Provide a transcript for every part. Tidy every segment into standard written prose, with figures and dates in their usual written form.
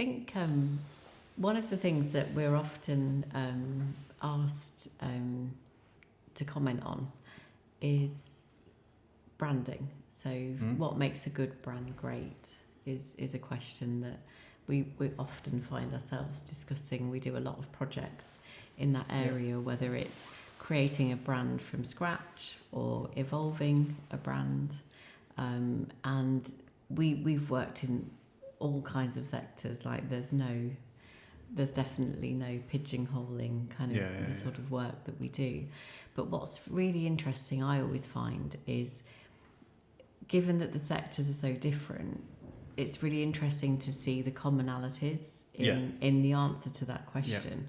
think one of the things that we're often asked to comment on is branding. So what makes a good brand great is a question that we often find ourselves discussing. We do a lot of projects in that area, whether it's creating a brand from scratch or evolving a brand. And we've worked in all kinds of sectors. Like there's definitely no pigeonholing kind of the sort of work that we do. But what's really interesting, I always find, is given that the sectors are so different, it's really interesting to see the commonalities in the answer to that question.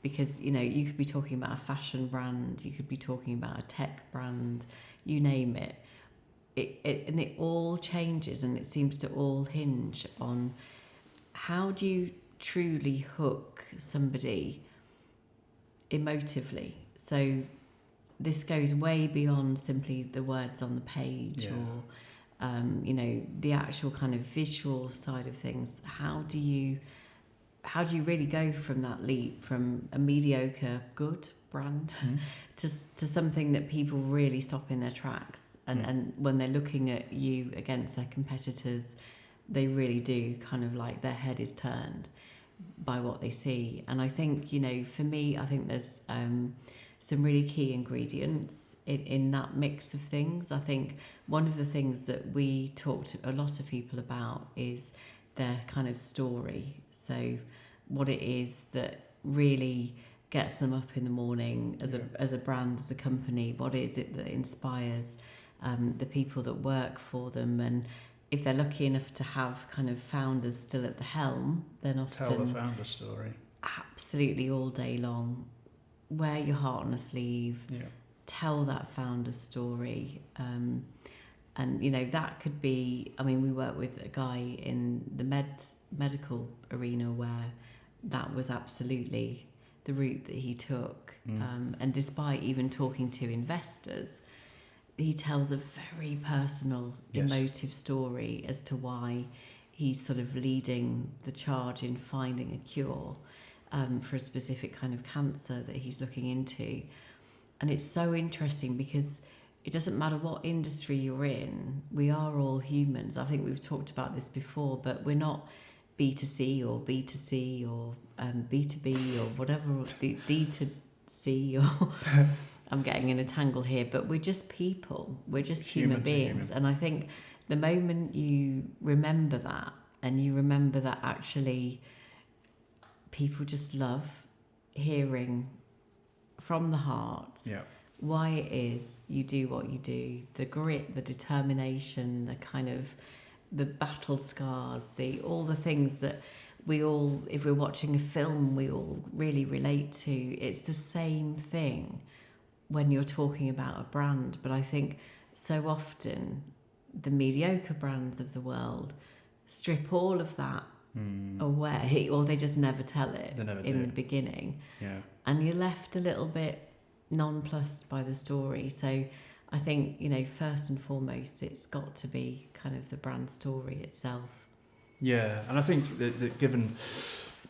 Because, you know, you could be talking about a fashion brand, you could be talking about a tech brand, you name it. And it all changes, and it seems to all hinge on how do you truly hook somebody emotively. So this goes way beyond simply the words on the page or you know, the actual kind of visual side of things. How do you really go from that leap from a mediocre good brand to something that people really stop in their tracks, and when they're looking at you against their competitors, they really do kind of like their head is turned by what they see. And I think, you know, for me, I think there's some really key ingredients in that mix of things. I think one of the things that we talk to a lot of people about is their kind of story. So what it is that really gets them up in the morning as a brand, as a company. What is it that inspires the people that work for them? And if they're lucky enough to have kind of founders still at the helm, then often tell the founder story. Absolutely, all day long. Wear your heart on a sleeve. Tell that founder story. And, you know, that could be, I mean, we work with a guy in the medical arena where that was absolutely the route that he took. And despite even talking to investors, he tells a very personal, emotive story as to why he's sort of leading the charge in finding a cure for a specific kind of cancer that he's looking into. And it's so interesting because it doesn't matter what industry you're in, we are all humans. I think we've talked about this before, but we're not B2C or B2C or B2B or whatever, D2C or... I'm getting in a tangle here, but we're just people. We're just human beings. And I think the moment you remember that, and you remember that actually people just love hearing from the heart why it is you do what you do, the grit, the determination, the kind of the battle scars, all the things that we all, if we're watching a film, we all really relate to. It's the same thing when you're talking about a brand. But I think so often the mediocre brands of the world strip all of that away, or they just never tell it in the beginning. And you're left a little bit nonplussed by the story. So I think, you know, first and foremost, it's got to be kind of the brand story itself. And I think that given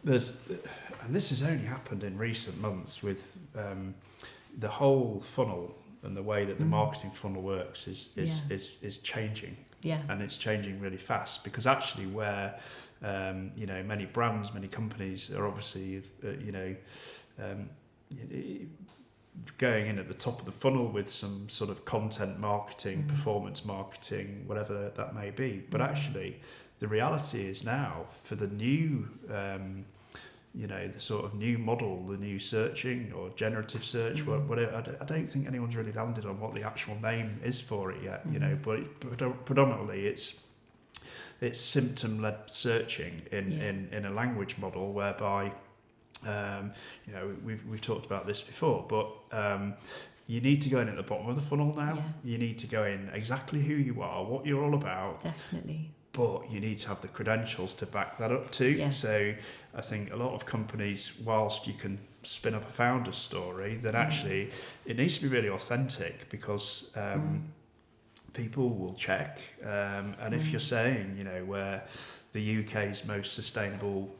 there's, and this has only happened in recent months with the whole funnel and the way that the marketing funnel works is changing. And it's changing really fast, because actually where you know, many brands, many companies are obviously going in at the top of the funnel with some sort of content marketing, performance marketing, whatever that may be. But actually the reality is now, for the new you know, the sort of new model, the new searching or generative search, whatever, I don't think anyone's really landed on what the actual name is for it yet, you know, but predominantly it's symptom-led searching in a language model whereby, you know, we've talked about this before, but you need to go in at the bottom of the funnel now. You need to go in exactly who you are, what you're all about. Definitely. But you need to have the credentials to back that up too. So I think a lot of companies, whilst you can spin up a founder's story, then actually it needs to be really authentic, because people will check. And if you're saying, you know, where the UK's most sustainable,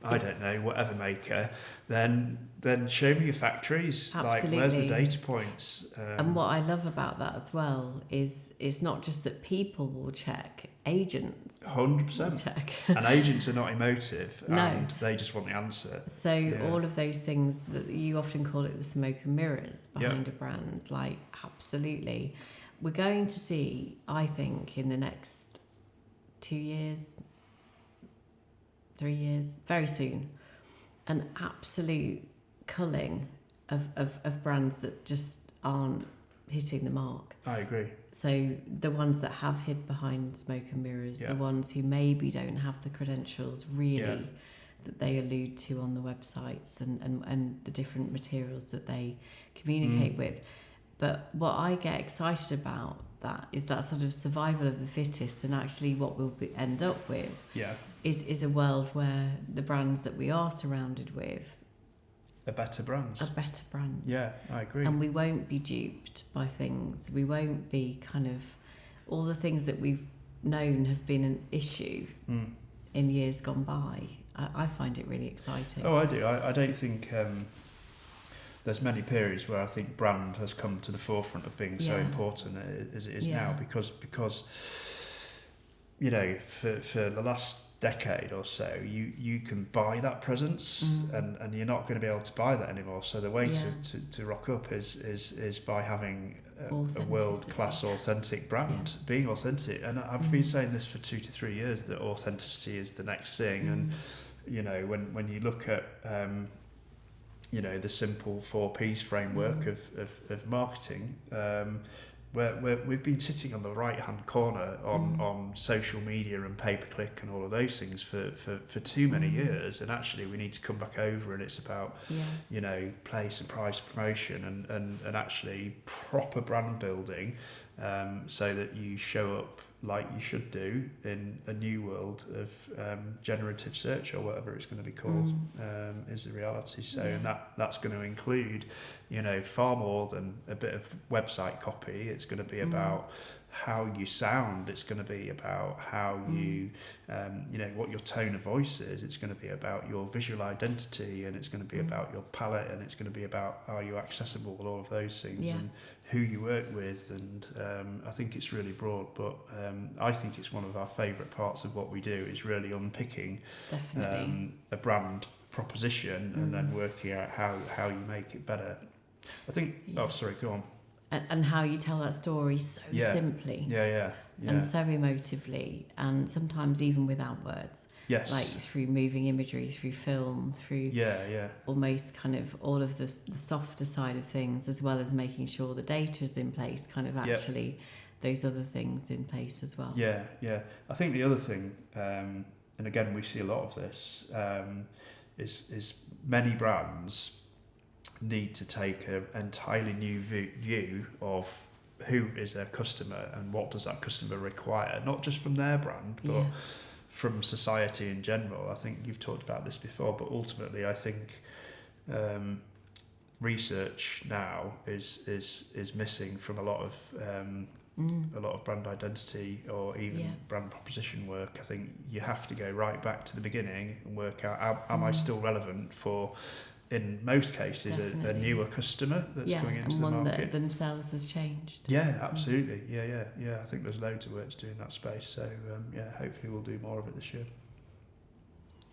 I It's- don't know, whatever maker, then show me your factories. Like, where's the Absolutely. data points? And what I love about that as well is it's not just that people will check, agents will 100%. check. And agents are not emotive, No. and they just want the answer. So Yeah. all of those things that you often call it the smoke and mirrors behind Yep. a brand, like absolutely. We're going to see, I think, in the next 2 years, 3 years, very soon, an absolute culling of brands that just aren't hitting the mark. I agree. So the ones that have hid behind smoke and mirrors, Yeah. the ones who maybe don't have the credentials really Yeah. that they allude to on the websites and the different materials that they communicate with. But what I get excited about that is that sort of survival of the fittest, and actually what we'll end up with Yeah. is a world where the brands that we are surrounded with Are better brands. are better brands. Yeah, I agree. And we won't be duped by things. We won't be kind of all the things that we've known have been an issue in years gone by. I find it really exciting. Oh, I do. I don't think there's many periods where I think brand has come to the forefront of being so important as it is now, because you know, for the last decade or so, you can buy that presence, and you're not going to be able to buy that anymore. So the way to rock up is by having a world-class authentic brand, being authentic. And I've been saying this for 2 to 3 years, that authenticity is the next thing. And you know, when you look at you know, the simple 4 P's framework of marketing, we've been sitting on the right hand corner on social media and pay-per-click and all of those things for too many years, and actually we need to come back over, and it's about you know, place and price, promotion, and actually proper brand building, so that you show up like you should do in a new world of generative search, or whatever it's going to be called, is the reality. So and that's going to include, you know, far more than a bit of website copy. It's going to be about how you sound. It's going to be about how you, you know, what your tone of voice is. It's going to be about your visual identity, and it's going to be about your palette, and it's going to be about, are you accessible, all of those things, and who you work with. And I think it's really broad, but I think it's one of our favourite parts of what we do, is really unpicking a brand proposition and then working out how you make it better. I think, oh, sorry, go on. And how you tell that story so simply. And so emotively, and sometimes even without words. Yes. Like through moving imagery, through film, through almost kind of all of the softer side of things, as well as making sure the data is in place, kind of actually those other things in place as well. Yeah. I think the other thing, and again we see a lot of this, is many brands need to take an entirely new view of who is their customer and what does that customer require, not just from their brand, but from society in general. I think you've talked about this before, but ultimately I think research now is missing from a lot of brand identity or even brand proposition work. I think you have to go right back to the beginning and work out, am I still relevant for, in most cases, a newer customer that's coming into the market. And one that themselves has changed. Yeah, absolutely. Yeah. I think there's loads of work to do in that space. So hopefully we'll do more of it this year.